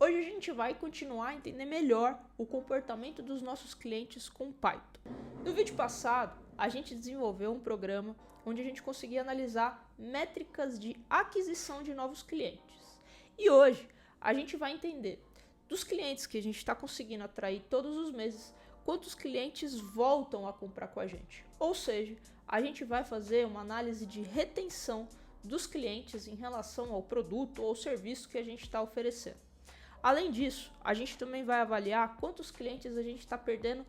Hoje a gente vai continuar a entender melhor o comportamento dos nossos clientes com Python. No vídeo passado, a gente desenvolveu um programa onde a gente conseguia analisar métricas de aquisição de novos clientes. E hoje a gente vai entender dos clientes que a gente está conseguindo atrair todos os meses, quantos clientes voltam a comprar com a gente. Ou seja, a gente vai fazer uma análise de retenção dos clientes em relação ao produto ou serviço que a gente está oferecendo. Além disso, a gente também vai avaliar quantos clientes a gente está perdendo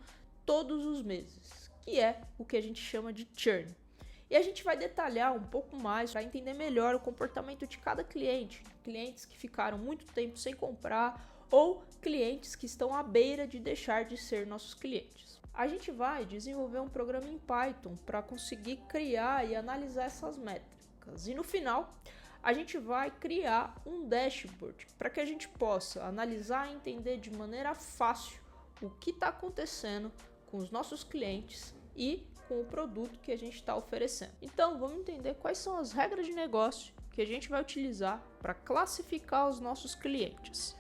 todos os meses, que é o que a gente chama de churn. E a gente vai detalhar um pouco mais para entender melhor o comportamento de cada cliente, clientes que ficaram muito tempo sem comprar ou clientes que estão à beira de deixar de ser nossos clientes. A gente vai desenvolver um programa em Python para conseguir criar e analisar essas métricas. E no final, a gente vai criar um dashboard para que a gente possa analisar e entender de maneira fácil o que está acontecendo com os nossos clientes e com o produto que a gente está oferecendo. Então, vamos entender quais são as regras de negócio que a gente vai utilizar para classificar os nossos clientes.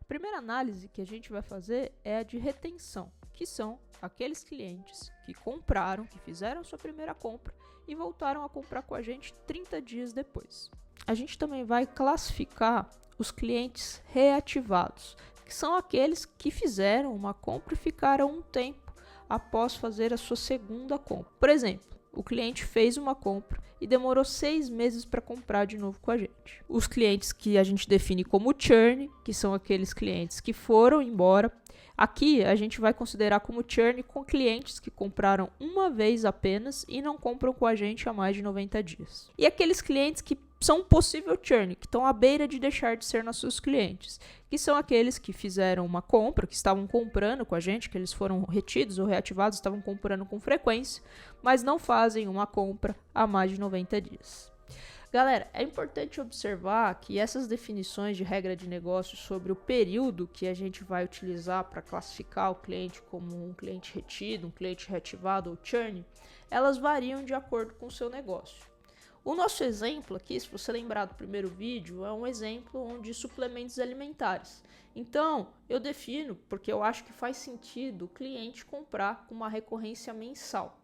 A primeira análise que a gente vai fazer é a de retenção, que são aqueles clientes que compraram, que fizeram sua primeira compra e voltaram a comprar com a gente 30 dias depois. A gente também vai classificar os clientes reativados, que são aqueles que fizeram uma compra e ficaram um tempo após fazer a sua segunda compra. Por exemplo, o cliente fez uma compra e demorou 6 meses para comprar de novo com a gente. Os clientes que a gente define como churn, que são aqueles clientes que foram embora. Aqui a gente vai considerar como churn com clientes que compraram uma vez apenas e não compram com a gente há mais de 90 dias. E aqueles clientes que são um possível churn, que estão à beira de deixar de ser nossos clientes, que são aqueles que fizeram uma compra, que estavam comprando com a gente, que eles foram retidos ou reativados, estavam comprando com frequência, mas não fazem uma compra há mais de 90 dias. Galera, é importante observar que essas definições de regra de negócio sobre o período que a gente vai utilizar para classificar o cliente como um cliente retido, um cliente reativado ou churn, elas variam de acordo com o seu negócio. O nosso exemplo aqui, se você lembrar do primeiro vídeo, é um exemplo onde suplementos alimentares. Então, eu defino porque eu acho que faz sentido o cliente comprar com uma recorrência mensal.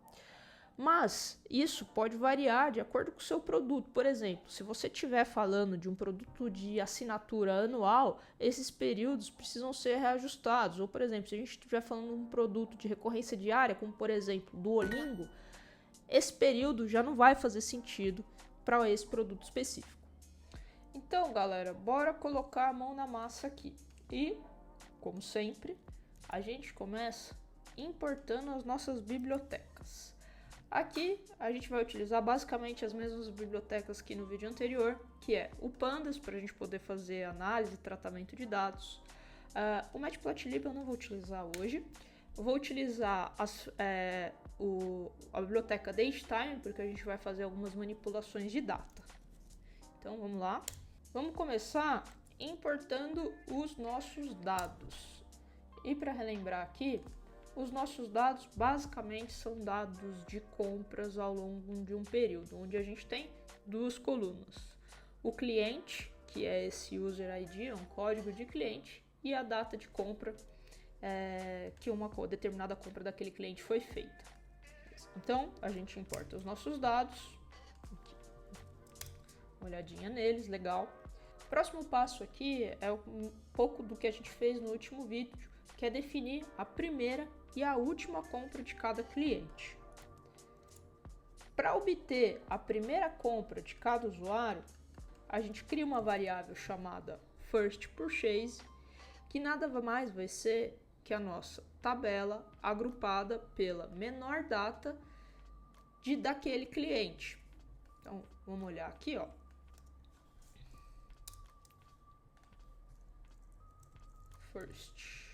Mas isso pode variar de acordo com o seu produto. Por exemplo, se você estiver falando de um produto de assinatura anual, esses períodos precisam ser reajustados. Ou, por exemplo, se a gente estiver falando de um produto de recorrência diária, como por exemplo, Duolingo, esse período já não vai fazer sentido para esse produto específico. Então, galera, bora colocar a mão na massa aqui. E, como sempre, a gente começa importando as nossas bibliotecas. Aqui a gente vai utilizar basicamente as mesmas bibliotecas que no vídeo anterior, que é o Pandas, para a gente poder fazer análise e tratamento de dados. O Matplotlib eu não vou utilizar hoje. Eu vou utilizar a biblioteca DateTime, porque a gente vai fazer algumas manipulações de data. Então vamos lá. Vamos começar importando os nossos dados. E para relembrar aqui, os nossos dados basicamente são dados de compras ao longo de um período, onde a gente tem duas colunas. O cliente, que é esse user ID, é um código de cliente, e a data de compra, que uma determinada compra daquele cliente foi feita. Então, a gente importa os nossos dados, aqui. Uma olhadinha neles, legal. O próximo passo aqui é um pouco do que a gente fez no último vídeo, que é definir a primeira e a última compra de cada cliente. Para obter a primeira compra de cada usuário, a gente cria uma variável chamada First Purchase, que nada mais vai ser que a nossa tabela agrupada pela menor data daquele cliente. Então, vamos olhar aqui, ó. First.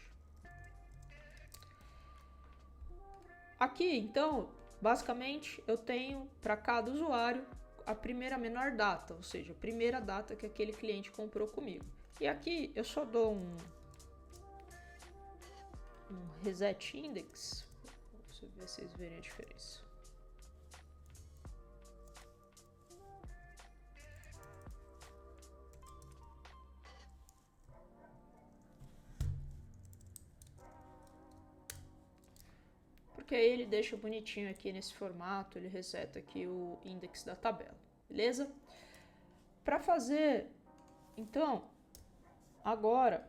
Aqui, então, basicamente, eu tenho para cada usuário a primeira menor data, ou seja, a primeira data que aquele cliente comprou comigo. E aqui eu só dou um reset index, para vocês verem a diferença. que aí ele deixa bonitinho aqui nesse formato, ele reseta aqui o index da tabela, beleza? Para fazer, então, agora,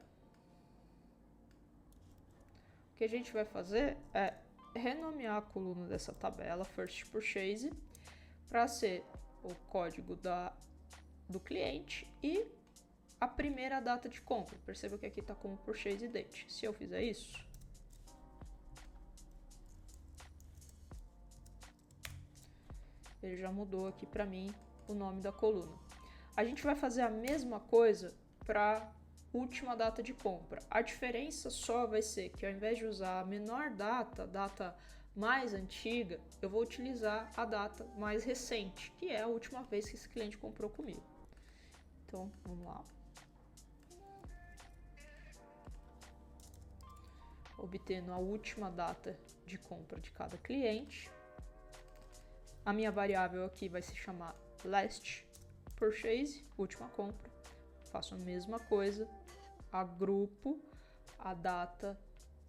o que a gente vai fazer é renomear a coluna dessa tabela, First Purchase, para ser o código do cliente e a primeira data de compra. Perceba que aqui está como Purchase Date. Se eu fizer isso, ele já mudou aqui para mim o nome da coluna. A gente vai fazer a mesma coisa para última data de compra. A diferença só vai ser que ao invés de usar a menor data, a data mais antiga, eu vou utilizar a data mais recente, que é a última vez que esse cliente comprou comigo. Então, vamos lá. Obtendo a última data de compra de cada cliente. A minha variável aqui vai se chamar Last Purchase, última compra. Faço a mesma coisa, agrupo a data,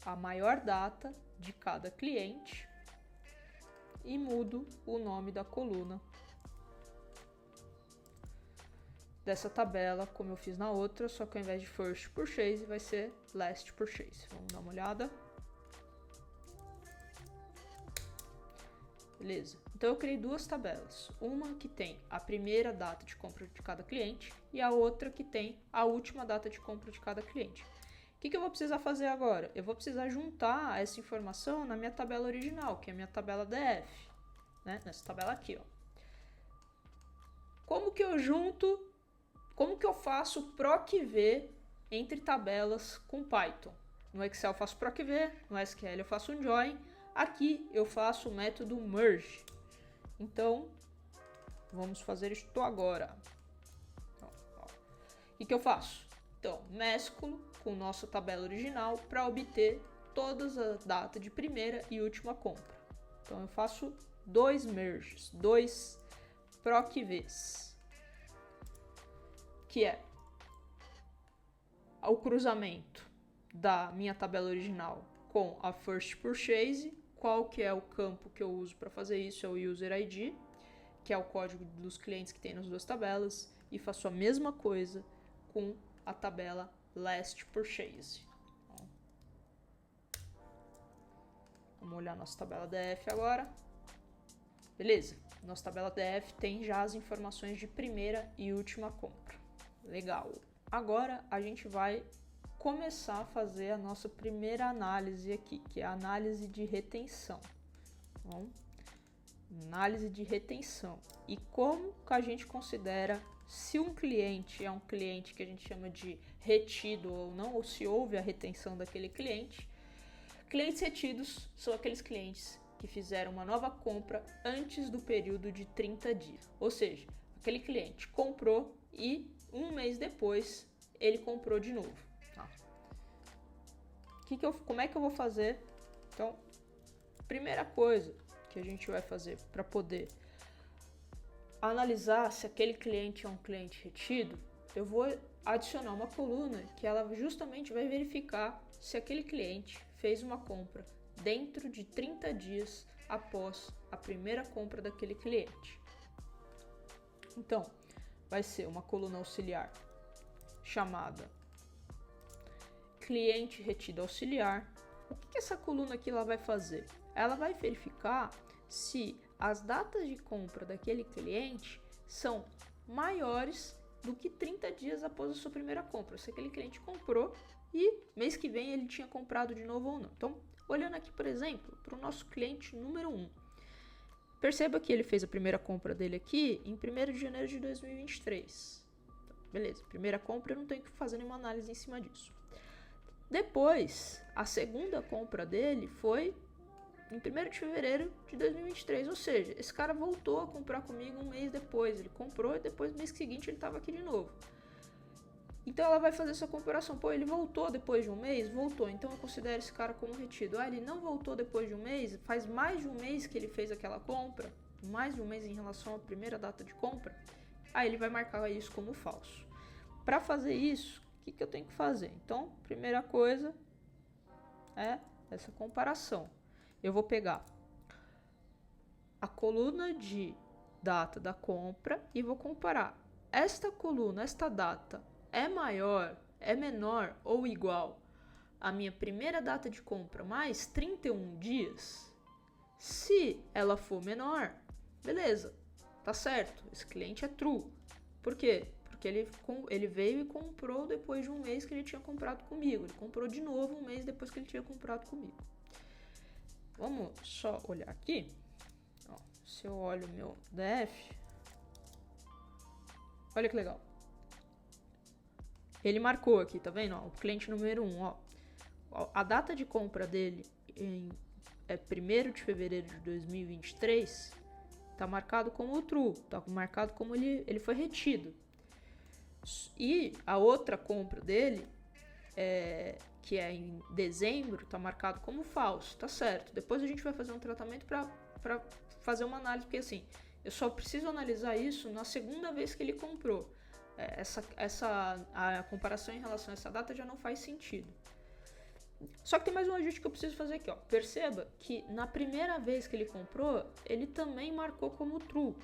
a maior data de cada cliente e mudo o nome da coluna dessa tabela, como eu fiz na outra, só que ao invés de First Purchase vai ser Last Purchase. Vamos dar uma olhada. Beleza? Então eu criei duas tabelas, uma que tem a primeira data de compra de cada cliente e a outra que tem a última data de compra de cada cliente. O que eu vou precisar fazer agora? Eu vou precisar juntar essa informação na minha tabela original, que é a minha tabela DF, né? Nessa tabela aqui, ó. Como que eu junto, como que eu faço PROC-V entre tabelas com Python? No Excel eu faço PROC-V, no SQL eu faço um join, aqui eu faço o método merge. Então, vamos fazer isto agora. O que eu faço? Então, mesclo com nossa tabela original para obter todas as datas de primeira e última compra. Então, eu faço dois merges, dois PROC-Vs, que é o cruzamento da minha tabela original com a First Purchase. Qual que é o campo que eu uso para fazer isso? É o User ID, que é o código dos clientes que tem nas duas tabelas, e faço a mesma coisa com a tabela Last Purchase. Vamos olhar nossa tabela DF agora. Beleza, nossa tabela DF tem já as informações de primeira e última compra. Legal. Agora a gente vai começar a fazer a nossa primeira análise aqui, que é a análise de retenção. Bom, análise de retenção. E como que a gente considera se um cliente é um cliente que a gente chama de retido ou não, ou se houve a retenção daquele cliente. Clientes retidos são aqueles clientes que fizeram uma nova compra antes do período de 30 dias. Ou seja, aquele cliente comprou e um mês depois ele comprou de novo. Como é que eu vou fazer? Então, primeira coisa que a gente vai fazer para poder analisar se aquele cliente é um cliente retido, eu vou adicionar uma coluna que ela justamente vai verificar se aquele cliente fez uma compra dentro de 30 dias após a primeira compra daquele cliente. Então, vai ser uma coluna auxiliar chamada cliente retido auxiliar. O que essa coluna aqui ela vai fazer? Ela vai verificar se as datas de compra daquele cliente são maiores do que 30 dias após a sua primeira compra. Se aquele cliente comprou e mês que vem ele tinha comprado de novo ou não. Então, olhando aqui, por exemplo, para o nosso cliente número 1. Perceba que ele fez a primeira compra dele aqui em 1º de janeiro de 2023. Beleza, primeira compra eu não tenho que fazer nenhuma análise em cima disso. Depois, a segunda compra dele foi em 1º de fevereiro de 2023, ou seja, esse cara voltou a comprar comigo um mês depois, ele comprou e depois no mês seguinte ele estava aqui de novo. Então ela vai fazer essa comparação, pô, ele voltou depois de um mês? Voltou, então eu considero esse cara como retido. Ah, ele não voltou depois de um mês? Faz mais de um mês que ele fez aquela compra? Mais de um mês em relação à primeira data de compra? Aí ele vai marcar isso como falso. Para fazer isso, o que eu tenho que fazer? Então, primeira coisa é essa comparação. eu vou pegar a coluna de data da compra e vou comparar. Esta coluna, esta data, é maior, é menor ou igual à minha primeira data de compra mais 31 dias? Se ela for menor, beleza, tá certo, esse cliente é true. Por quê? Porque ele veio e comprou depois de um mês que ele tinha comprado comigo. Ele comprou de novo um mês depois que ele tinha comprado comigo. Vamos só olhar aqui. Ó, se eu olho o meu DF, olha que legal. Ele marcou aqui, tá vendo? Ó, o cliente número 1, ó. A data de compra dele é 1º de fevereiro de 2023, tá marcado como true, tá marcado como ele foi retido. E a outra compra dele, que é em dezembro, tá marcado como falso, tá certo. Depois a gente vai fazer um tratamento para fazer uma análise, porque assim, eu só preciso analisar isso na segunda vez que ele comprou. A comparação em relação a essa data já não faz sentido. Só que tem mais um ajuste que eu preciso fazer aqui, ó. Perceba que na primeira vez que ele comprou, ele também marcou como true.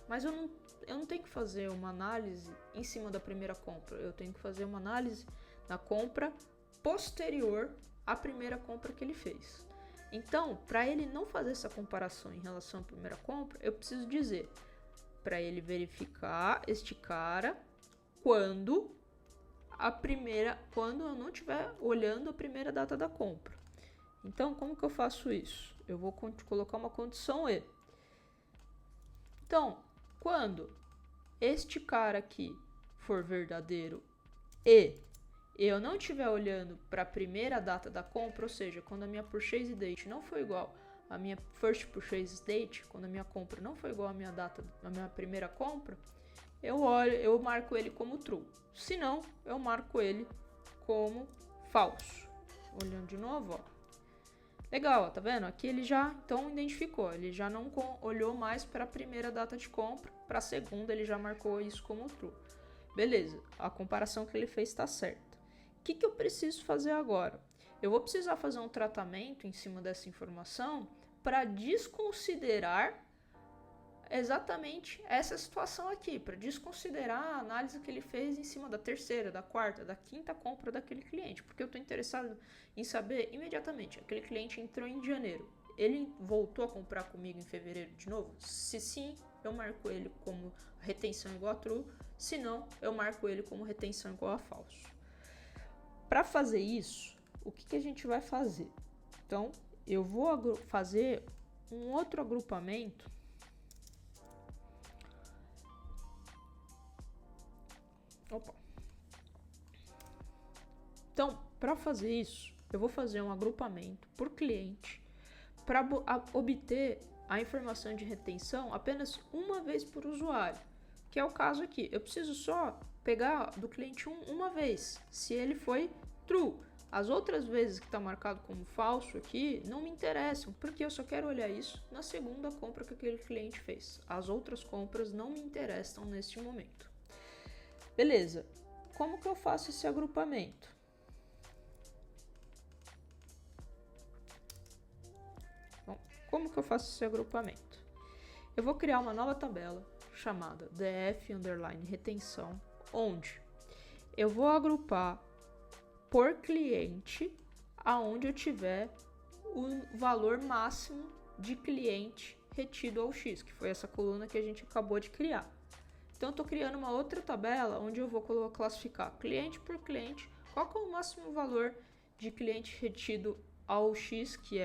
Mas eu não tenho que fazer uma análise em cima da primeira compra. Eu tenho que fazer uma análise na compra posterior à primeira compra que ele fez. Então, para ele não fazer essa comparação em relação à primeira compra, eu preciso dizer para ele verificar este cara quando eu não estiver olhando a primeira data da compra. Então, como que eu faço isso? Eu vou colocar uma condição E. Então, quando este cara aqui for verdadeiro e eu não estiver olhando para a primeira data da compra, ou seja, quando a minha purchase date não for igual à minha first purchase date, quando a minha compra não for igual à minha data, à minha primeira compra, eu marco ele como true. Se não, eu marco ele como falso. Olhando de novo, ó. Legal, ó, tá vendo? Aqui ele já então identificou, ele já não olhou mais para a primeira data de compra, para a segunda ele já marcou isso como true. Beleza, a comparação que ele fez está certa. O que eu preciso fazer agora? Eu vou precisar fazer um tratamento em cima dessa informação para desconsiderar exatamente essa situação aqui, para desconsiderar a análise que ele fez em cima da terceira, da quarta, da quinta compra daquele cliente, porque eu estou interessado em saber imediatamente, aquele cliente entrou em janeiro, ele voltou a comprar comigo em fevereiro de novo? Se sim, eu marco ele como retenção igual a true, se não, eu marco ele como retenção igual a falso. Para fazer isso, o que a gente vai fazer? Então, eu vou fazer um outro agrupamento. Opa. Então, para fazer isso, eu vou fazer um agrupamento por cliente para obter a informação de retenção apenas uma vez por usuário, que é o caso aqui. Eu preciso só pegar do cliente 1 uma vez, se ele foi true. As outras vezes que está marcado como falso aqui não me interessam, porque eu só quero olhar isso na segunda compra que aquele cliente fez. As outras compras não me interessam neste momento. Beleza, como que eu faço esse agrupamento? Bom, como que eu faço esse agrupamento? Eu vou criar uma nova tabela chamada df_retenção, onde eu vou agrupar por cliente aonde eu tiver o valor máximo de cliente retido ao X, que foi essa coluna que a gente acabou de criar. Então, eu estou criando uma outra tabela onde eu vou classificar cliente por cliente, qual que é o máximo valor de cliente retido ao X, que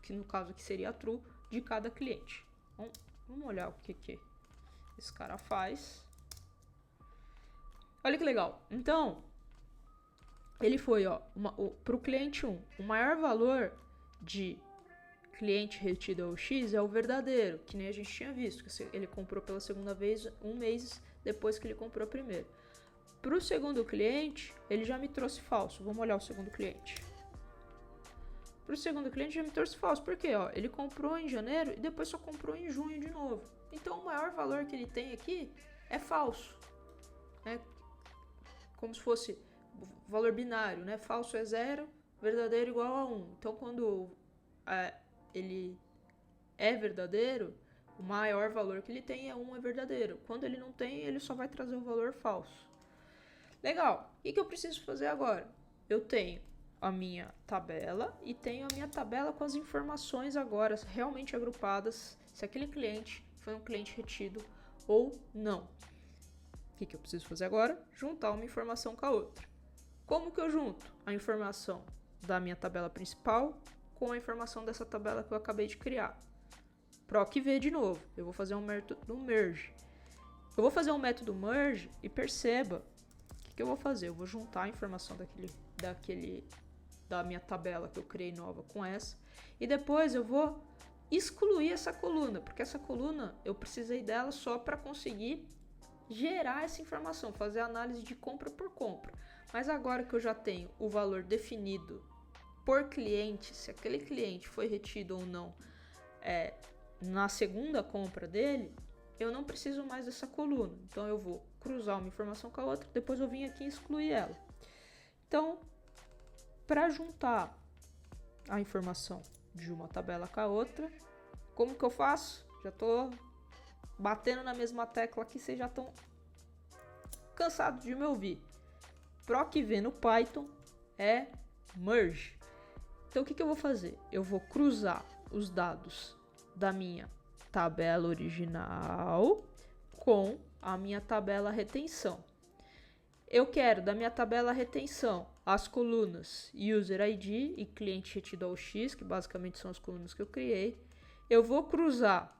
no caso aqui seria a true, de cada cliente. Vamos olhar o que esse cara faz. Olha que legal. Então, ele foi, para o cliente 1, o maior valor de cliente retido ao X é o verdadeiro, que nem a gente tinha visto, que ele comprou pela segunda vez um mês depois que ele comprou a primeira. Para o segundo cliente, ele já me trouxe falso. Vamos olhar o segundo cliente. Para o segundo cliente já me trouxe falso, porque ele comprou em janeiro e depois só comprou em junho de novo. Então o maior valor que ele tem aqui é falso. É como se fosse valor binário, né? Falso é 0, verdadeiro igual a 1. Então quando ele é verdadeiro, o maior valor que ele tem é 1 é verdadeiro. Quando ele não tem, ele só vai trazer o valor falso. Legal, o que eu preciso fazer agora? Eu tenho a minha tabela e tenho a minha tabela com as informações agora realmente agrupadas, se aquele cliente foi um cliente retido ou não. O que eu preciso fazer agora? Juntar uma informação com a outra. Como que eu junto a informação da minha tabela principal com a informação dessa tabela que eu acabei de criar? PROC-V de novo, eu vou fazer um método merge. Eu vou fazer um método merge e perceba o que eu vou fazer. Eu vou juntar a informação da minha tabela que eu criei nova com essa e depois eu vou excluir essa coluna, porque essa coluna eu precisei dela só para conseguir gerar essa informação, fazer a análise de compra por compra. Mas agora que eu já tenho o valor definido por cliente, se aquele cliente foi retido ou não na segunda compra dele, eu não preciso mais dessa coluna. Então eu vou cruzar uma informação com a outra, depois eu vim aqui e excluir ela. Então, para juntar a informação de uma tabela com a outra, como que eu faço? Já estou batendo na mesma tecla aqui, vocês já estão cansados de me ouvir. PROC-V no Python é merge. Então o que eu vou fazer? Eu vou cruzar os dados da minha tabela original com a minha tabela retenção. Eu quero da minha tabela retenção as colunas User ID e cliente retido ao X, que basicamente são as colunas que eu criei. Eu vou cruzar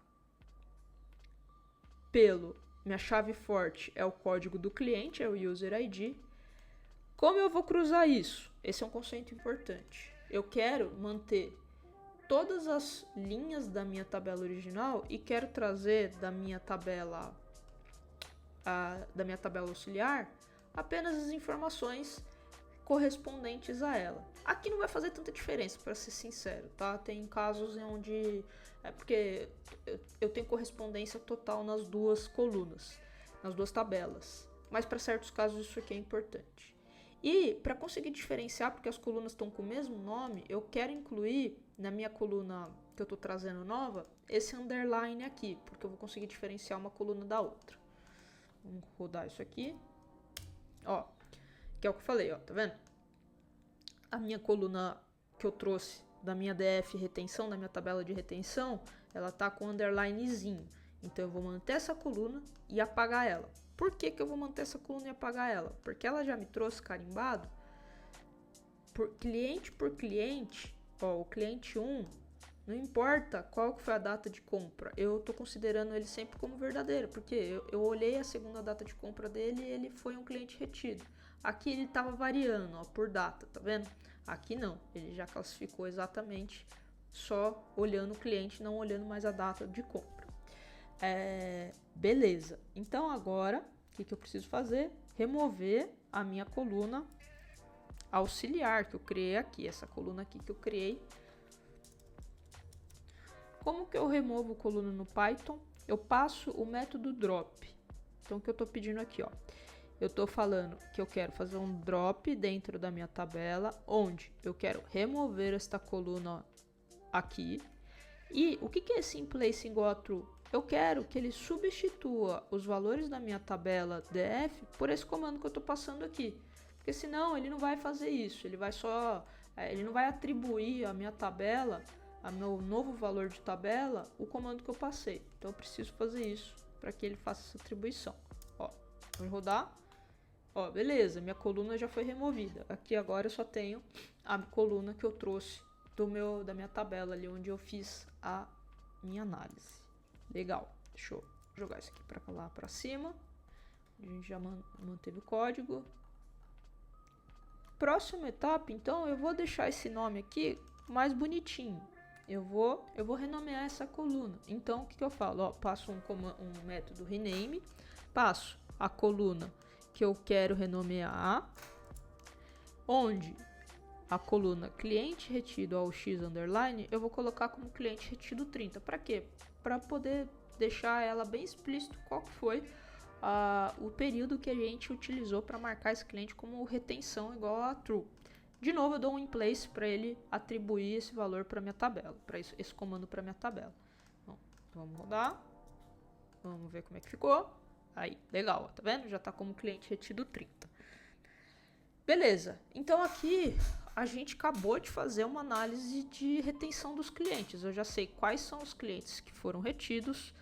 minha chave forte é o código do cliente, é o User ID. Como eu vou cruzar isso? Esse é um conceito importante. Eu quero manter todas as linhas da minha tabela original e quero trazer da minha tabela auxiliar apenas as informações correspondentes a ela. Aqui não vai fazer tanta diferença, para ser sincero, tá? Tem casos onde porque eu tenho correspondência total nas duas colunas, nas duas tabelas, mas para certos casos isso aqui é importante. E para conseguir diferenciar, porque as colunas estão com o mesmo nome, eu quero incluir na minha coluna que eu estou trazendo nova, esse underline aqui, porque eu vou conseguir diferenciar uma coluna da outra. Vamos rodar isso aqui. Ó, que é o que eu falei, ó, tá vendo? A minha coluna que eu trouxe da minha DF retenção, da minha tabela de retenção, ela tá com underlinezinho. Então eu vou manter essa coluna e apagar ela. Por que eu vou manter essa coluna e apagar ela? Porque ela já me trouxe carimbado por cliente, ó, o cliente 1, não importa qual que foi a data de compra, eu tô considerando ele sempre como verdadeiro, porque eu olhei a segunda data de compra dele e ele foi um cliente retido. Aqui ele tava variando, ó, por data, tá vendo? Aqui não, ele já classificou exatamente só olhando o cliente, não olhando mais a data de compra. Beleza, então agora o que eu preciso fazer? Remover a minha coluna auxiliar que eu criei aqui, essa coluna aqui que eu criei. Como que eu removo coluna no Python? Eu passo o método drop. Então o que eu estou pedindo aqui, ó, eu estou falando que eu quero fazer um drop dentro da minha tabela, onde eu quero remover esta coluna aqui. E o que é esse in place igual a true? Eu quero que ele substitua os valores da minha tabela df por esse comando que eu estou passando aqui. Porque senão ele não vai fazer isso, ele não vai atribuir a minha tabela, a meu novo valor de tabela, o comando que eu passei. Então eu preciso fazer isso para que ele faça essa atribuição. Ó, vamos rodar. Ó, beleza, minha coluna já foi removida. Aqui agora eu só tenho a coluna que eu trouxe da minha tabela ali onde eu fiz a minha análise. Legal, deixa eu jogar isso aqui para lá para cima. A gente já manteve o código. Próxima etapa, então, eu vou deixar esse nome aqui mais bonitinho. Eu vou renomear essa coluna. Então, o que eu falo? Ó, passo um método rename, passo a coluna que eu quero renomear, onde a coluna cliente retido ao X underline, eu vou colocar como cliente retido 30. Para quê? Para poder deixar ela bem explícito qual foi o período que a gente utilizou para marcar esse cliente como retenção igual a true. De novo, eu dou um in place para ele atribuir esse valor para minha tabela, para esse comando para minha tabela. Bom, vamos rodar. Vamos ver como é que ficou. Aí, legal, ó, tá vendo? Já tá como cliente retido 30. Beleza. Então aqui a gente acabou de fazer uma análise de retenção dos clientes. Eu já sei quais são os clientes que foram retidos,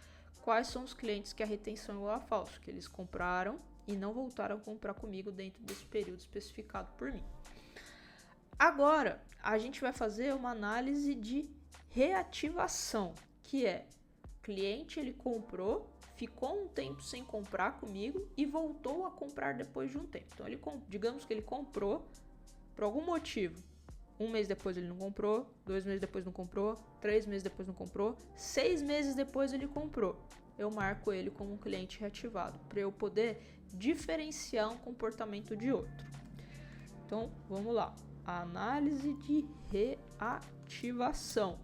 quais são os clientes que a retenção é igual a falso, que eles compraram e não voltaram a comprar comigo dentro desse período especificado por mim. Agora, a gente vai fazer uma análise de reativação, que é o cliente, ele comprou, ficou um tempo sem comprar comigo e voltou a comprar depois de um tempo. Então, digamos que ele comprou por algum motivo. 1 mês depois ele não comprou, 2 meses depois não comprou, 3 meses depois não comprou, 6 meses depois ele comprou. Eu marco ele como um cliente reativado, para eu poder diferenciar um comportamento de outro. Então, vamos lá. A análise de reativação.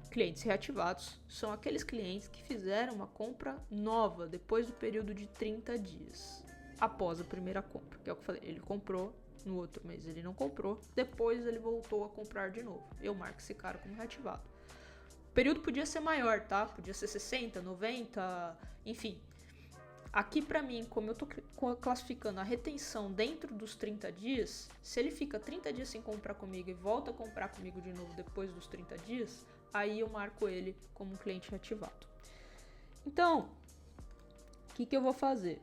Clientes reativados são aqueles clientes que fizeram uma compra nova depois do período de 30 dias, após a primeira compra, que é o que eu falei, ele comprou, no outro mês ele não comprou, depois ele voltou a comprar de novo. Eu marco esse cara como reativado. O período podia ser maior, tá? Podia ser 60, 90, enfim. Aqui pra mim, como eu tô classificando a retenção dentro dos 30 dias, se ele fica 30 dias sem comprar comigo e volta a comprar comigo de novo depois dos 30 dias, aí eu marco ele como um cliente reativado. Então, o que eu vou fazer?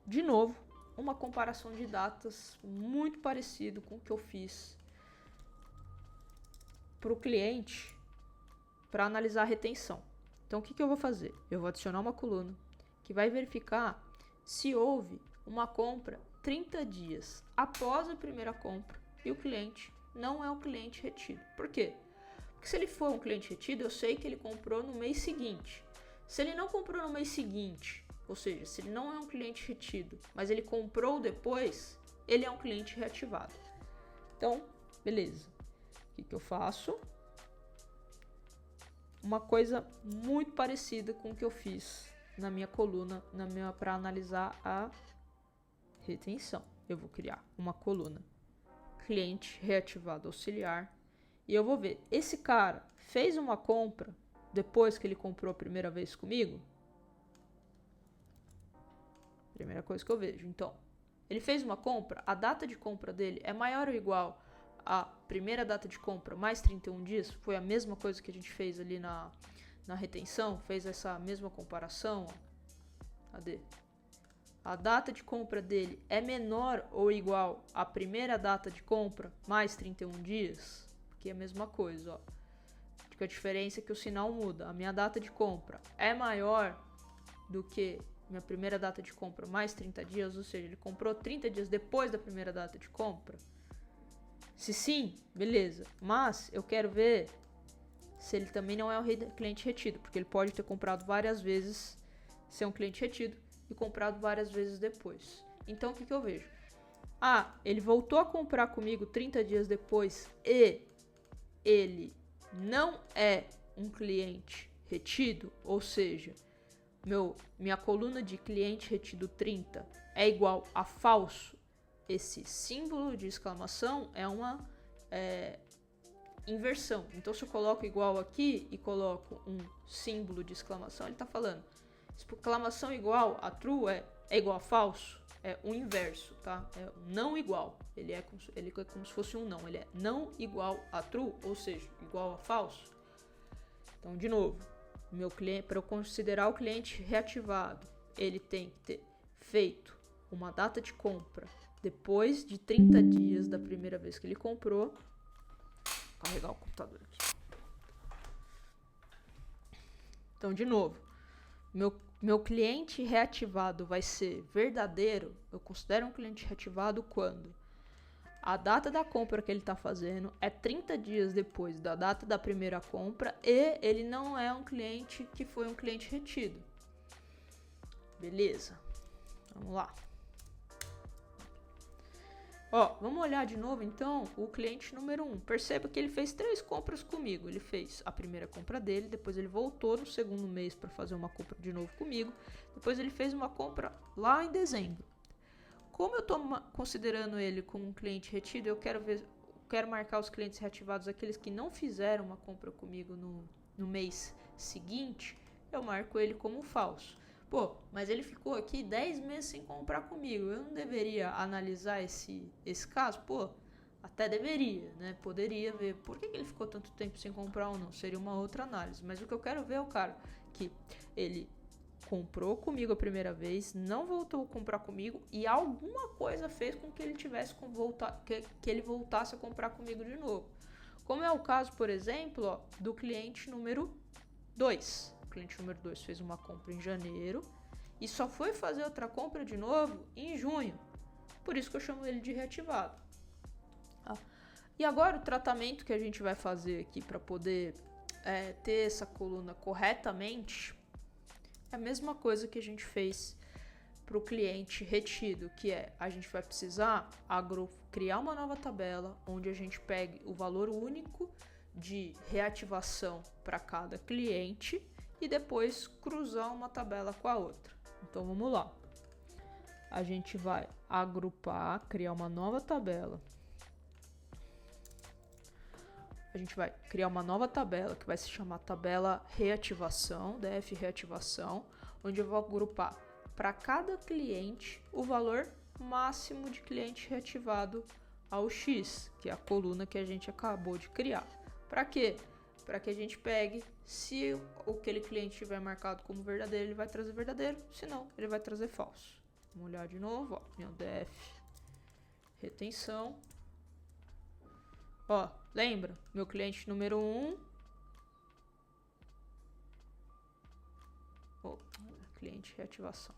De novo, uma comparação de datas muito parecido com o que eu fiz para o cliente para analisar a retenção. Então, o que eu vou fazer? Eu vou adicionar uma coluna que vai verificar se houve uma compra 30 dias após a primeira compra e o cliente não é um cliente retido. Por quê? Porque se ele for um cliente retido, eu sei que ele comprou no mês seguinte. Se ele não comprou no mês seguinte, ou seja, se ele não é um cliente retido, mas ele comprou depois, ele é um cliente reativado. Então, beleza. O que eu faço? Uma coisa muito parecida com o que eu fiz na minha coluna, para analisar a retenção. Eu vou criar uma coluna cliente reativado auxiliar e eu vou ver, esse cara fez uma compra depois que ele comprou a primeira vez comigo? Primeira coisa que eu vejo. Então, ele fez uma compra, a data de compra dele é maior ou igual à primeira data de compra mais 31 dias? Foi a mesma coisa que a gente fez ali na retenção, fez essa mesma comparação. Cadê? A data de compra dele é menor ou igual à primeira data de compra mais 31 dias? Aqui é a mesma coisa, ó. A diferença é que o sinal muda. A minha data de compra é maior do que minha primeira data de compra mais 30 dias, ou seja, ele comprou 30 dias depois da primeira data de compra? Se sim, beleza. Mas eu quero ver se ele também não é um cliente retido, porque ele pode ter comprado várias vezes, ser um cliente retido e comprado várias vezes depois. Então, o que eu vejo? Ele voltou a comprar comigo 30 dias depois e ele não é um cliente retido, ou seja, minha coluna de cliente retido 30 é igual a falso. Esse símbolo de exclamação é uma inversão. Então, se eu coloco igual aqui e coloco um símbolo de exclamação, ele está falando exclamação igual a true é igual a falso. É o inverso, tá? É não igual. Ele é como se fosse um não. Ele é não igual a true, ou seja, igual a falso. Então, de novo, meu cliente, para eu considerar o cliente reativado, ele tem que ter feito uma data de compra depois de 30 dias da primeira vez que ele comprou. Vou carregar o computador aqui. Então, de novo, meu cliente reativado vai ser verdadeiro. Eu considero um cliente reativado quando a data da compra que ele está fazendo é 30 dias depois da data da primeira compra e ele não é um cliente que foi um cliente retido. Beleza. Vamos lá. Vamos olhar de novo então o cliente número 1. Perceba que ele fez 3 compras comigo. Ele fez a primeira compra dele, depois ele voltou no segundo mês para fazer uma compra de novo comigo, depois ele fez uma compra lá em dezembro. Como eu estou considerando ele como um cliente retido, eu quero marcar os clientes reativados, aqueles que não fizeram uma compra comigo no mês seguinte, eu marco ele como falso. Pô, mas ele ficou aqui 10 meses sem comprar comigo, eu não deveria analisar esse caso? Pô, até deveria, né? Poderia ver por que ele ficou tanto tempo sem comprar ou não, seria uma outra análise. Mas o que eu quero ver é o cara que ele comprou comigo a primeira vez, não voltou a comprar comigo e alguma coisa fez com que ele tivesse que ele voltasse a comprar comigo de novo. Como é o caso, por exemplo, ó, do cliente número 2. O cliente número 2 fez uma compra em janeiro e só foi fazer outra compra de novo em junho. Por isso que eu chamo ele de reativado. E agora o tratamento que a gente vai fazer aqui para poder ter essa coluna corretamente é a mesma coisa que a gente fez para o cliente retido, que é a gente vai precisar criar uma nova tabela onde a gente pegue o valor único de reativação para cada cliente e depois cruzar uma tabela com a outra. Então vamos lá. A gente vai agrupar, criar uma nova tabela. A gente vai criar uma nova tabela que vai se chamar tabela reativação, DF reativação, onde eu vou agrupar para cada cliente o valor máximo de cliente reativado ao X, que é a coluna que a gente acabou de criar. Para quê? Para que a gente pegue, se aquele cliente estiver marcado como verdadeiro, ele vai trazer verdadeiro, se não, ele vai trazer falso. Vamos olhar de novo, ó, meu DF retenção. Ó, lembra? Meu cliente número 1. Cliente reativação.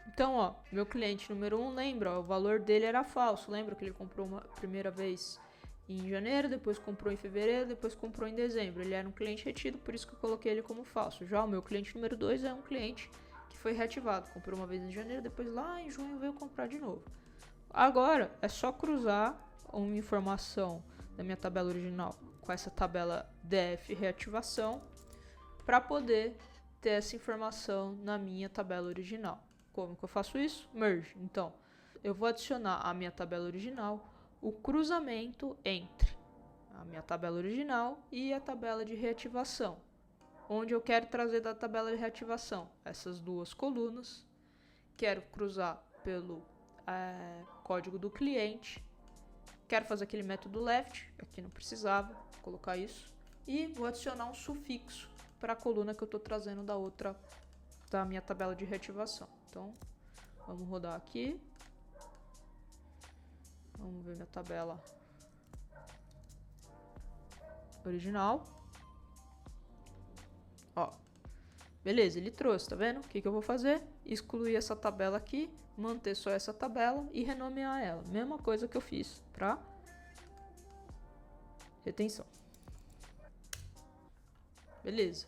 Então, ó, meu cliente número 1, lembra? Ó, o valor dele era falso. Lembra que ele comprou uma primeira vez em janeiro, depois comprou em fevereiro, depois comprou em dezembro. Ele era um cliente retido, por isso que eu coloquei ele como falso. Já o meu cliente número 2 é um cliente que foi reativado. Comprou uma vez em janeiro, depois lá em junho veio comprar de novo. Agora é só cruzar uma informação da minha tabela original com essa tabela DF reativação para poder ter essa informação na minha tabela original. Como que eu faço isso? Merge. Então, eu vou adicionar à minha tabela original o cruzamento entre a minha tabela original e a tabela de reativação, onde eu quero trazer da tabela de reativação essas duas colunas. Quero cruzar pelo código do cliente. Quero fazer aquele método left, aqui não precisava, vou colocar isso. E vou adicionar um sufixo para a coluna que eu estou trazendo da minha tabela de reativação. Então, vamos rodar aqui. Vamos ver minha tabela original. Ó, beleza, ele trouxe, tá vendo? O que eu vou fazer? Excluir essa tabela aqui, manter só essa tabela e renomear ela. Mesma coisa que eu fiz para retenção. Beleza.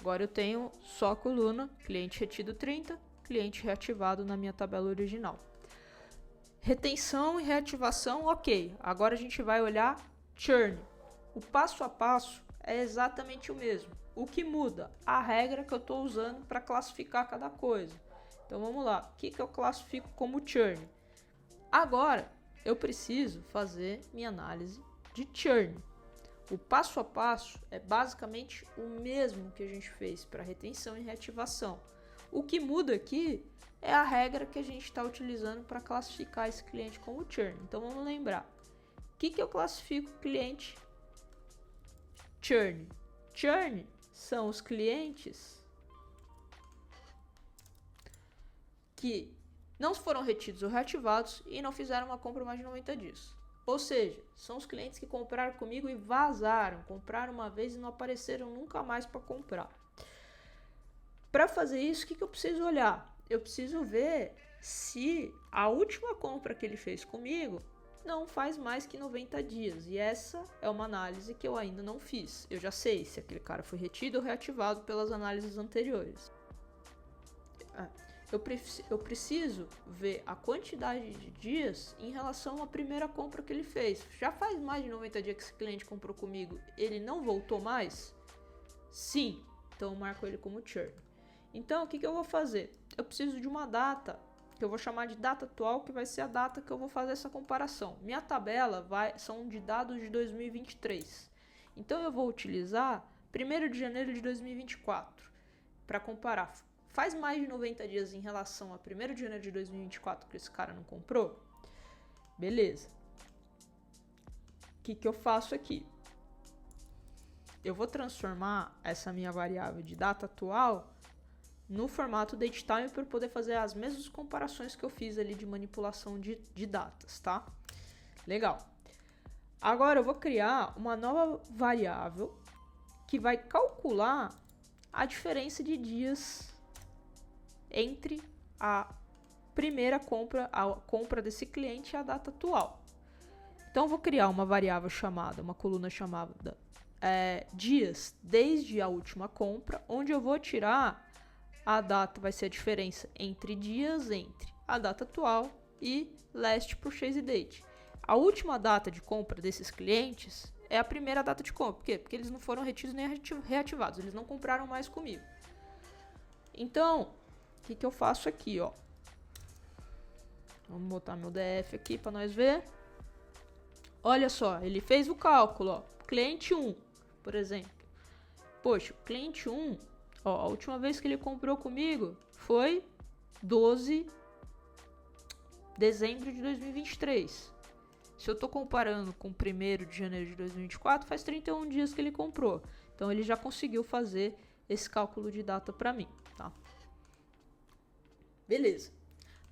Agora eu tenho só a coluna cliente retido 30, cliente reativado na minha tabela original. Retenção e reativação, ok. Agora a gente vai olhar churn. O passo a passo é exatamente o mesmo. O que muda? A regra que eu estou usando para classificar cada coisa. Então vamos lá. O que eu classifico como churn? Agora eu preciso fazer minha análise de churn. O passo a passo é basicamente o mesmo que a gente fez para retenção e reativação. O que muda aqui é a regra que a gente está utilizando para classificar esse cliente como churn. Então vamos lembrar. O que eu classifico cliente churn? Churn são os clientes que não foram retidos ou reativados e não fizeram uma compra mais de 90 dias. Ou seja, são os clientes que compraram comigo e vazaram, compraram uma vez e não apareceram nunca mais para comprar. Para fazer isso, o que eu preciso olhar? Eu preciso ver se a última compra que ele fez comigo não faz mais que 90 dias. E essa é uma análise que eu ainda não fiz. Eu já sei se aquele cara foi retido ou reativado pelas análises anteriores. Eu preciso ver a quantidade de dias em relação à primeira compra que ele fez. Já faz mais de 90 dias que esse cliente comprou comigo, ele não voltou mais? Sim, então eu marco ele como churn. Então, o que eu vou fazer? Eu preciso de uma data, que eu vou chamar de data atual, que vai ser a data que eu vou fazer essa comparação. Minha tabela são de dados de 2023. Então, eu vou utilizar 1º de janeiro de 2024 para comparar. Faz mais de 90 dias em relação a 1º de janeiro de 2024 que esse cara não comprou? Beleza. O que eu faço aqui? Eu vou transformar essa minha variável de data atual no formato datetime para poder fazer as mesmas comparações que eu fiz ali de manipulação de datas, tá? Legal. Agora eu vou criar uma nova variável que vai calcular a diferença de dias entre a primeira compra, a compra desse cliente e a data atual. Então eu vou criar uma variável chamada, uma coluna chamada dias desde a última compra, onde eu vou tirar a data, vai ser a diferença entre dias entre a data atual e last purchase date. A última data de compra desses clientes é a primeira data de compra. Por quê? Porque eles não foram retidos nem reativados, eles não compraram mais comigo. Então, o que eu faço aqui, ó? Vamos botar meu DF aqui para nós ver. Olha só, ele fez o cálculo, ó. Cliente 1, por exemplo. Poxa, o cliente 1, ó, a última vez que ele comprou comigo foi 12 de dezembro de 2023. Se eu tô comparando com 1º de janeiro de 2024, faz 31 dias que ele comprou. Então ele já conseguiu fazer esse cálculo de data para mim, tá? Beleza.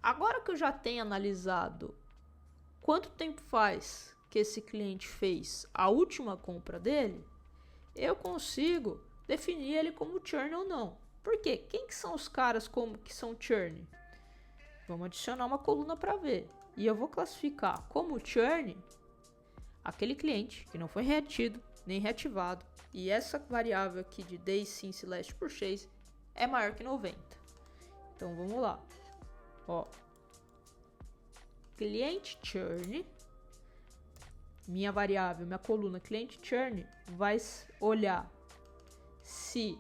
Agora que eu já tenho analisado quanto tempo faz que esse cliente fez a última compra dele, eu consigo definir ele como churn ou não. Por quê? Quem que são os caras que são churn? Vamos adicionar uma coluna para ver. E eu vou classificar como churn aquele cliente que não foi retido nem reativado. E essa variável aqui de days since last purchase é maior que 90. Então vamos lá. Ó, cliente churn, minha variável, minha coluna cliente churn vai olhar se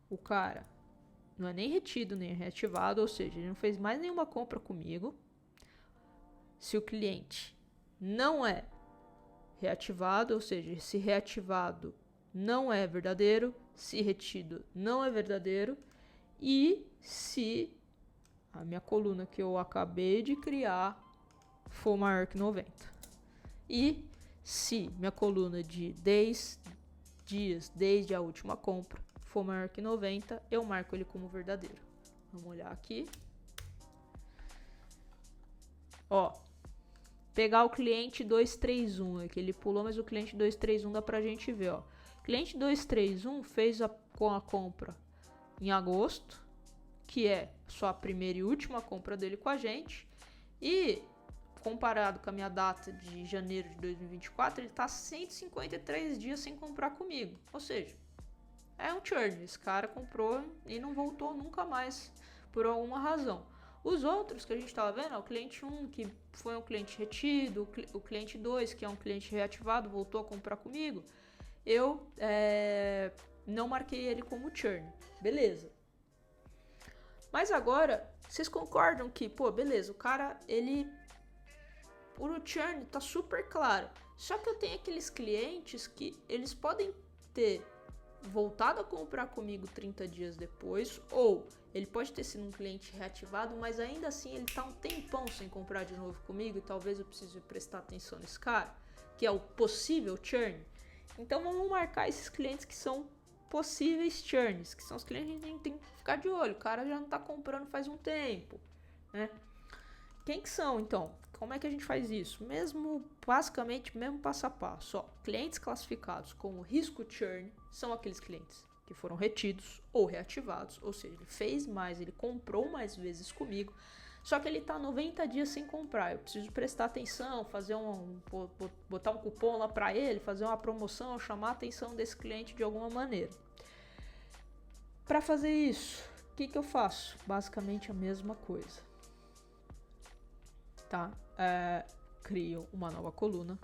o cara não é nem retido nem reativado, ou seja, ele não fez mais nenhuma compra comigo. Se o cliente não é reativado, ou seja, se reativado não é verdadeiro, se retido não é verdadeiro, e se a minha coluna que eu acabei de criar for maior que 90. E se minha coluna de 10 dias desde a última compra for maior que 90, eu marco ele como verdadeiro. Vamos olhar aqui. Ó, pegar o cliente 231, que ele pulou, mas o cliente 231 dá pra gente ver, ó. Cliente 231 fez com a compra em agosto, que é só a primeira e última compra dele com a gente, e comparado com a minha data de janeiro de 2024, ele tá 153 dias sem comprar comigo, ou seja, é um churn, esse cara comprou e não voltou nunca mais por alguma razão. Os outros que a gente estava vendo, o cliente 1, que foi um cliente retido, o cliente 2, que é um cliente reativado, voltou a comprar comigo, eu não marquei ele como churn. Beleza. Mas agora, vocês concordam que, pô, beleza, o cara, o churn tá super claro. Só que eu tenho aqueles clientes que eles podem ter voltado a comprar comigo 30 dias depois, ou ele pode ter sido um cliente reativado, mas ainda assim ele tá um tempão sem comprar de novo comigo e talvez eu precise prestar atenção nesse cara, que é o possível churn. Então vamos marcar esses clientes que são possíveis churns, que são os clientes que a gente tem que ficar de olho, o cara já não tá comprando faz um tempo, né? Quem que são então? Como é que a gente faz isso? Basicamente, mesmo passo a passo. Ó, clientes classificados como risco churn são aqueles clientes que foram retidos ou reativados, ou seja, ele fez mais, ele comprou mais vezes comigo, só que ele tá 90 dias sem comprar. Eu preciso prestar atenção, botar um cupom lá para ele, fazer uma promoção, chamar a atenção desse cliente de alguma maneira. Para fazer isso, o que eu faço? Basicamente a mesma coisa. Tá? Crio uma nova coluna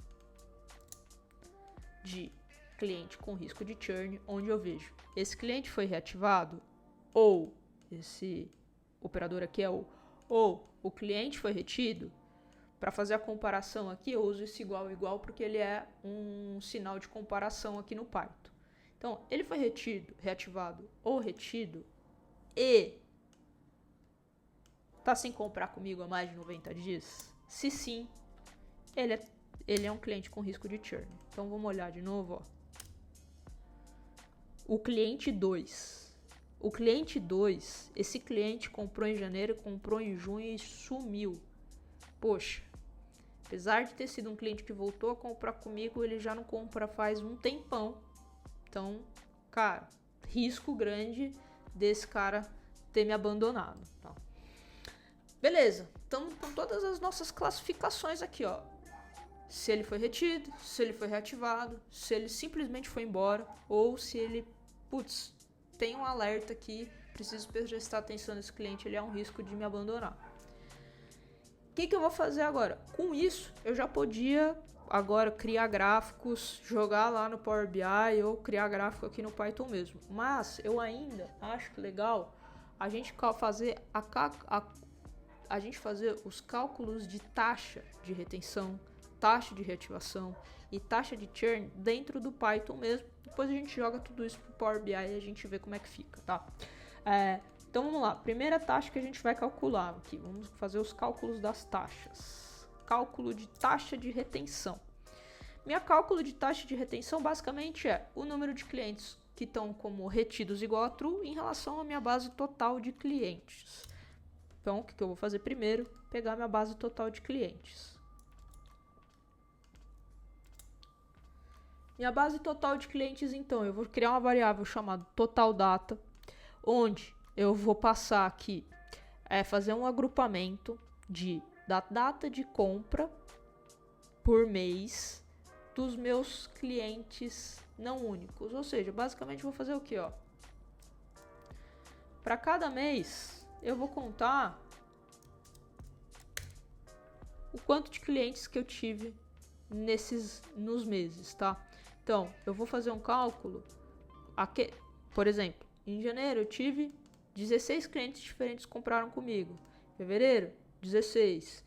de cliente com risco de churn, onde eu vejo esse cliente foi reativado, ou esse operador aqui é ou o cliente foi retido. Para fazer a comparação aqui, eu uso esse igual porque ele é um sinal de comparação aqui no Python. Então, ele foi reativado ou retido e está sem comprar comigo há mais de 90 dias? Se sim, ele é um cliente com risco de churn. Então, vamos olhar de novo. Ó. O cliente 2. O cliente 2, esse cliente comprou em janeiro, comprou em junho e sumiu. Poxa, apesar de ter sido um cliente que voltou a comprar comigo, ele já não compra faz um tempão. Então, cara, risco grande desse cara ter me abandonado. Tá? Beleza, estamos com todas as nossas classificações aqui, ó. Se ele foi retido, se ele foi reativado, se ele simplesmente foi embora, ou se ele, tem um alerta aqui, preciso prestar atenção nesse cliente, ele é um risco de me abandonar. O que eu vou fazer agora? Com isso, eu já podia agora criar gráficos, jogar lá no Power BI ou criar gráfico aqui no Python mesmo. Mas eu ainda acho legal a gente fazer os cálculos de taxa de retenção, taxa de reativação e taxa de churn dentro do Python mesmo. Depois a gente joga tudo isso pro Power BI e a gente vê como é que fica, tá? Então vamos lá, primeira taxa que a gente vai calcular aqui, vamos fazer os cálculos das taxas. Cálculo de taxa de retenção. Minha cálculo de taxa de retenção basicamente é o número de clientes que estão como retidos igual a true em relação à minha base total de clientes. Então o que eu vou fazer primeiro? Pegar minha base total de clientes. Minha base total de clientes, então, eu vou criar uma variável chamada total data, onde eu vou passar aqui, fazer um agrupamento da data de compra por mês dos meus clientes não únicos. Ou seja, basicamente eu vou fazer o quê? Para cada mês, eu vou contar o quanto de clientes que eu tive nos meses, tá? Então, eu vou fazer um cálculo, por exemplo, em janeiro eu tive 16 clientes diferentes compraram comigo. Em fevereiro, 16.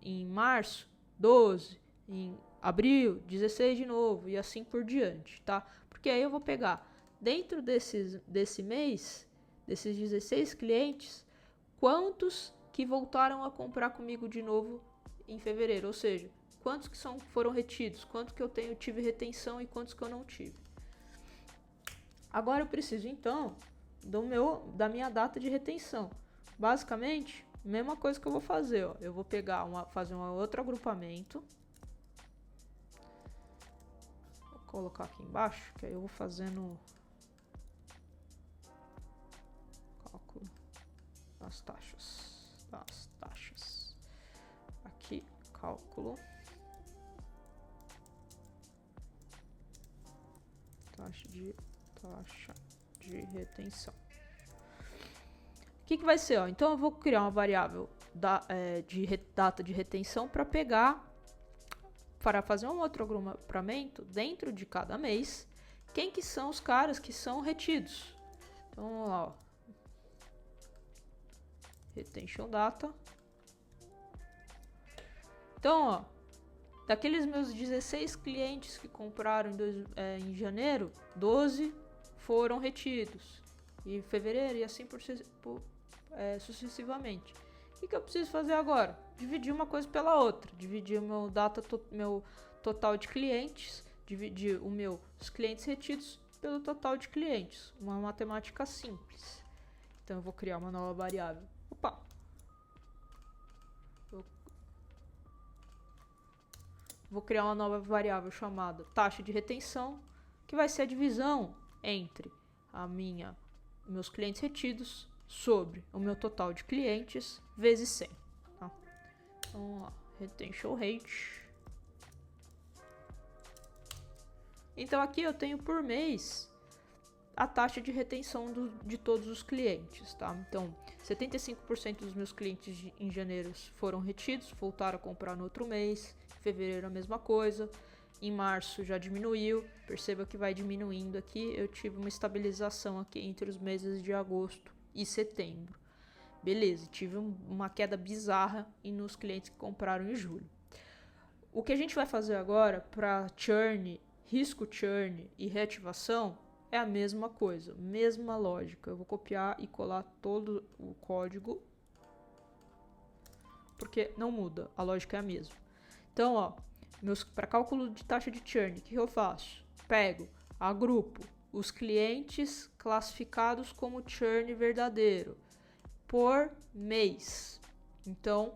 Em março, 12. Em abril, 16 de novo. E assim por diante, tá? Porque aí eu vou pegar, dentro desse mês, desses 16 clientes, quantos que voltaram a comprar comigo de novo em fevereiro. Ou seja, quantos que foram retidos, quanto que eu tive retenção e quantos que eu não tive. Agora eu preciso, então, da minha data de retenção. Basicamente, mesma coisa que eu vou fazer, ó. Eu vou fazer um outro agrupamento. Vou colocar aqui embaixo, que aí eu vou fazendo cálculo das taxas. Aqui, cálculo. Taxa de retenção. O que vai ser? Então eu vou criar uma variável de data de retenção para fazer um outro agrupamento dentro de cada mês. Quem que são os caras que são retidos? Então vamos lá, ó. Retention data. Então, ó, daqueles meus 16 clientes que compraram em janeiro, 12 foram retidos. E em fevereiro e assim sucessivamente. O que eu preciso fazer agora? Dividir uma coisa pela outra. Dividir o meu total de clientes. Dividir os clientes retidos pelo total de clientes. Uma matemática simples. Então eu vou criar uma nova variável. Vou criar uma nova variável chamada taxa de retenção, que vai ser a divisão entre meus clientes retidos sobre o meu total de clientes vezes 100. Tá? Então, vamos lá. Retention rate. Então, aqui eu tenho por mês a taxa de retenção de todos os clientes. Tá? Então, 75% dos meus clientes em janeiro foram retidos, voltaram a comprar no outro mês. Em fevereiro a mesma coisa. Em março já diminuiu, perceba que vai diminuindo aqui. Eu tive uma estabilização aqui entre os meses de agosto e setembro. Beleza, tive uma queda bizarra nos clientes que compraram em julho. O que a gente vai fazer agora para churn, risco churn e reativação é a mesma coisa, mesma lógica. Eu vou copiar e colar todo o código, porque não muda, a lógica é a mesma. Então, ó, para cálculo de taxa de churn, o que eu faço? Pego, agrupo os clientes classificados como churn verdadeiro por mês. Então,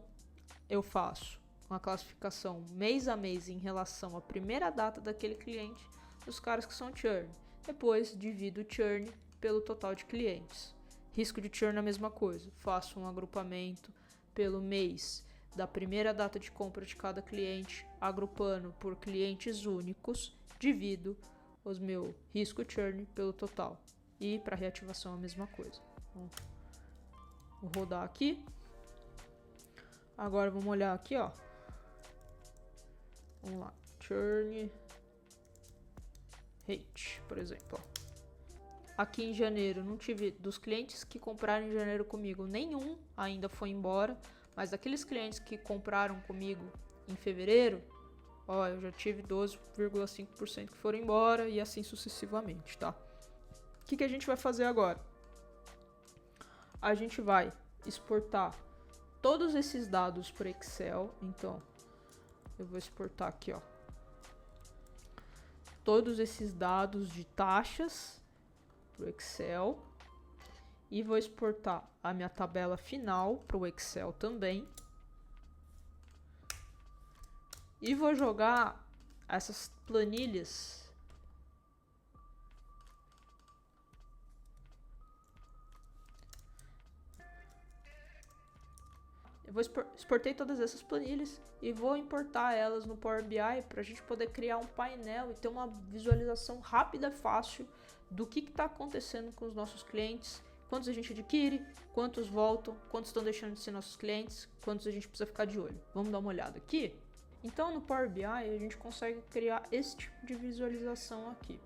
eu faço uma classificação mês a mês em relação à primeira data daquele cliente dos caras que são churn. Depois, divido o churn pelo total de clientes. Risco de churn é a mesma coisa. Faço um agrupamento pelo mês da primeira data de compra de cada cliente, agrupando por clientes únicos, divido os meu risco churn pelo total. E para reativação a mesma coisa. Vou rodar aqui. Agora vamos olhar aqui, ó. Vamos lá, churn rate, por exemplo. Aqui em janeiro, não tive, dos clientes que compraram em janeiro comigo, nenhum ainda foi embora. Mas daqueles clientes que compraram comigo em fevereiro, ó, eu já tive 12,5% que foram embora e assim sucessivamente, tá? O que a gente vai fazer agora? A gente vai exportar todos esses dados para Excel. Então, eu vou exportar aqui, ó, todos esses dados de taxas para o Excel. E vou exportar a minha tabela final para o Excel também. E vou jogar essas planilhas exportei todas essas planilhas e vou importar elas no Power BI para a gente poder criar um painel e ter uma visualização rápida e fácil do que está acontecendo com os nossos clientes. Quantos a gente adquire, quantos voltam, quantos estão deixando de ser nossos clientes, quantos a gente precisa ficar de olho. Vamos dar uma olhada aqui? Então, no Power BI, a gente consegue criar esse tipo de visualização aqui.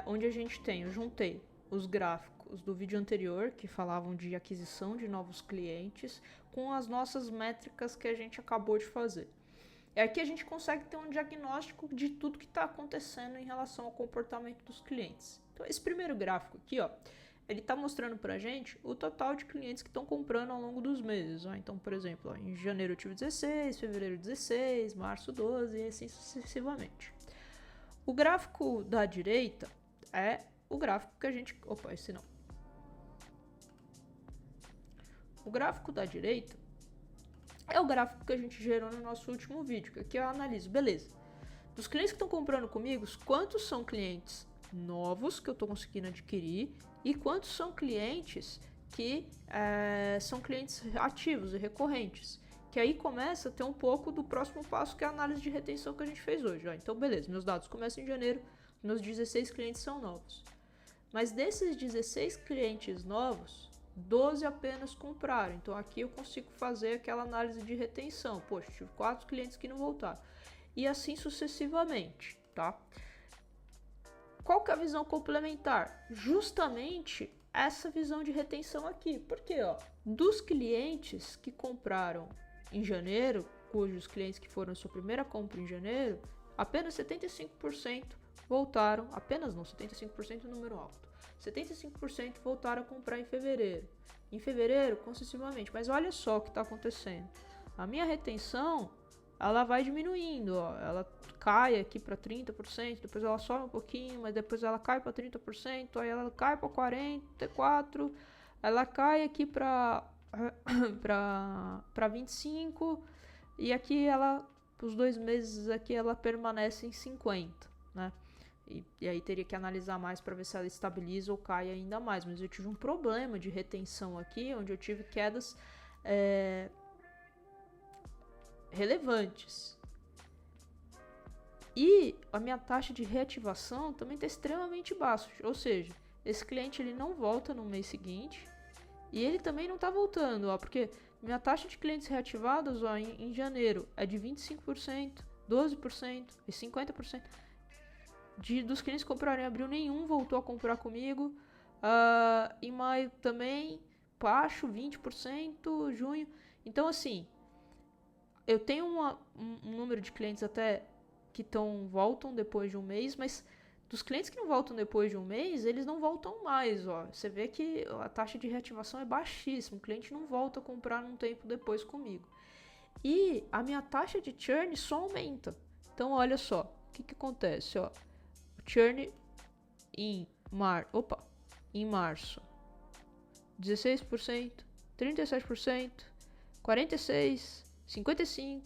Onde a gente tem, eu juntei os gráficos do vídeo anterior, que falavam de aquisição de novos clientes, com as nossas métricas que a gente acabou de fazer. E aqui a gente consegue ter um diagnóstico de tudo que está acontecendo em relação ao comportamento dos clientes. Então, esse primeiro gráfico aqui, ó, ele está mostrando para a gente o total de clientes que estão comprando ao longo dos meses. Ó. Então, por exemplo, ó, em janeiro eu tive 16, fevereiro 16, março 12 e assim sucessivamente. O gráfico da direita é o gráfico que a gente... Opa, esse não. O gráfico da direita é o gráfico que a gente gerou no nosso último vídeo, que aqui eu analiso. Beleza. Dos clientes que estão comprando comigo, quantos são clientes novos que eu estou conseguindo adquirir e quantos são clientes que são clientes ativos e recorrentes, que aí começa a ter um pouco do próximo passo, que é a análise de retenção que a gente fez hoje. Ó. Então, beleza, meus dados começam em janeiro, meus 16 clientes são novos. Mas desses 16 clientes novos, 12 apenas compraram. Então, aqui eu consigo fazer aquela análise de retenção. Poxa, tive 4 clientes que não voltaram. E assim sucessivamente, tá? Qual que é a visão complementar? Justamente essa visão de retenção aqui. Porque, ó, dos clientes que compraram em janeiro, cujos clientes que foram sua primeira compra em janeiro, apenas 75% voltaram, apenas não, 75% é um número alto. 75% voltaram a comprar em fevereiro. Em fevereiro, concessivamente. Mas olha só o que está acontecendo. A minha retenção, ela vai diminuindo, ó. Ela cai aqui para 30%, depois ela sobe um pouquinho, mas depois ela cai para 30%, aí ela cai para 44%, ela cai aqui para 25%, e aqui ela, os 2 meses aqui, ela permanece em 50%, né? E aí teria que analisar mais para ver se ela estabiliza ou cai ainda mais. Mas eu tive um problema de retenção aqui, onde eu tive quedas relevantes. E a minha taxa de reativação também está extremamente baixa. Ou seja, esse cliente ele não volta no mês seguinte e ele também não está voltando, ó, porque minha taxa de clientes reativados, ó, em janeiro é de 25%, 12% e 50%. Dos clientes que compraram em abril, nenhum voltou a comprar comigo. Em maio também, baixo, 20%, junho. Então, assim, eu tenho um número de clientes até que voltam depois de um mês, mas dos clientes que não voltam depois de um mês, eles não voltam mais, ó. Você vê que a taxa de reativação é baixíssima, o cliente não volta a comprar num tempo depois comigo. E a minha taxa de churn só aumenta. Então, olha só, o que acontece, ó. O churn em março, 16%, 37%, 46%, 55%,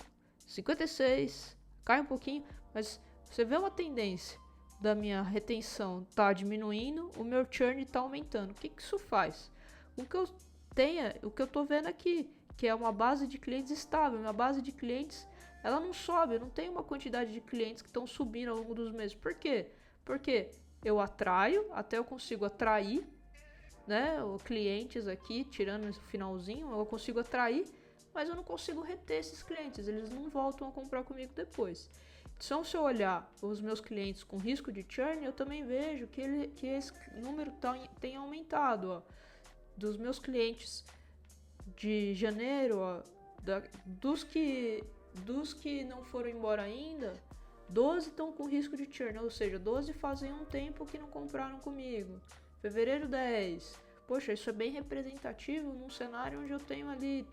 56%, cai um pouquinho, mas você vê uma tendência da minha retenção tá diminuindo, o meu churn tá aumentando. O que isso faz? O que eu tô vendo aqui, que é uma base de clientes estável, minha base de clientes, ela não sobe, eu não tenho uma quantidade de clientes que estão subindo ao longo dos meses. Por quê? Porque eu atraio, até eu consigo atrair, né, clientes aqui, tirando esse finalzinho, eu consigo atrair, mas eu não consigo reter esses clientes, eles não voltam a comprar comigo depois. Então, se eu olhar os meus clientes com risco de churn, eu também vejo que esse número tem aumentado, ó. Dos meus clientes de janeiro, ó, dos que não foram embora ainda, 12 estão com risco de churn, ou seja, 12 fazem um tempo que não compraram comigo. Fevereiro 10. Poxa, isso é bem representativo num cenário onde eu tenho ali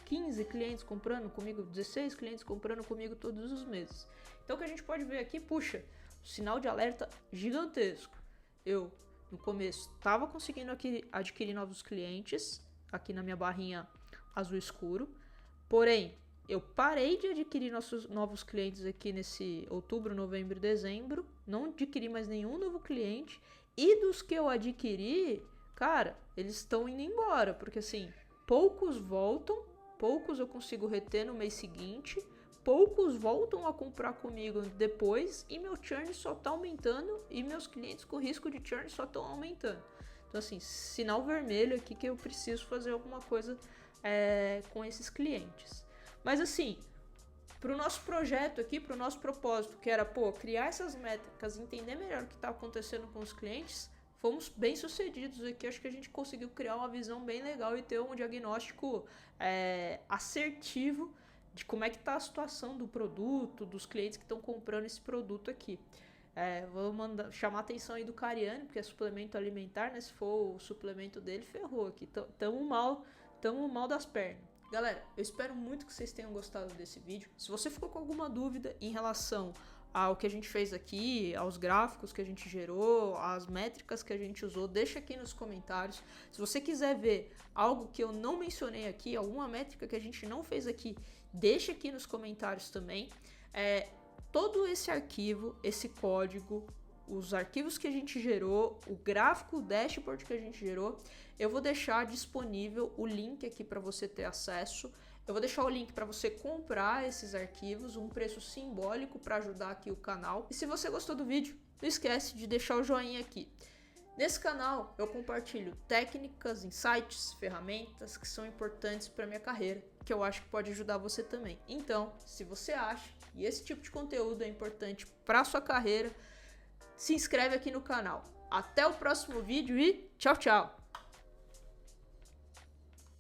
15 clientes comprando comigo, 16 clientes comprando comigo todos os meses. Então o que a gente pode ver aqui, puxa, sinal de alerta gigantesco. Eu, no começo, estava conseguindo adquirir novos clientes, aqui na minha barrinha azul escuro, porém, eu parei de adquirir novos clientes aqui nesse outubro, novembro e dezembro, não adquiri mais nenhum novo cliente, e dos que eu adquiri, cara, eles estão indo embora, porque assim, poucos voltam, poucos eu consigo reter no mês seguinte, poucos voltam a comprar comigo depois e meu churn só tá aumentando e meus clientes com risco de churn só estão aumentando. Então assim, sinal vermelho aqui que eu preciso fazer alguma coisa com esses clientes. Mas assim, para o nosso projeto aqui, para o nosso propósito, que era criar essas métricas, entender melhor o que está acontecendo com os clientes, fomos bem sucedidos aqui. Acho que a gente conseguiu criar uma visão bem legal e ter um diagnóstico assertivo de como é que está a situação do produto, dos clientes que estão comprando esse produto aqui. Vou chamar a atenção aí do Cariani, porque é suplemento alimentar, né? Se for o suplemento dele, ferrou aqui. Tamo mal das pernas. Galera, eu espero muito que vocês tenham gostado desse vídeo. Se você ficou com alguma dúvida em relação ao que a gente fez aqui, aos gráficos que a gente gerou, às métricas que a gente usou, deixa aqui nos comentários. Se você quiser ver algo que eu não mencionei aqui, alguma métrica que a gente não fez aqui, deixa aqui nos comentários também. Todo esse arquivo, esse código, os arquivos que a gente gerou, o gráfico, o dashboard que a gente gerou, eu vou deixar disponível o link aqui para você ter acesso. Eu vou deixar o link para você comprar esses arquivos, um preço simbólico para ajudar aqui o canal. E se você gostou do vídeo, não esquece de deixar o joinha aqui. Nesse canal eu compartilho técnicas, insights, ferramentas que são importantes para minha carreira, que eu acho que pode ajudar você também. Então, se você acha que esse tipo de conteúdo é importante para sua carreira, se inscreve aqui no canal. Até o próximo vídeo e tchau, tchau!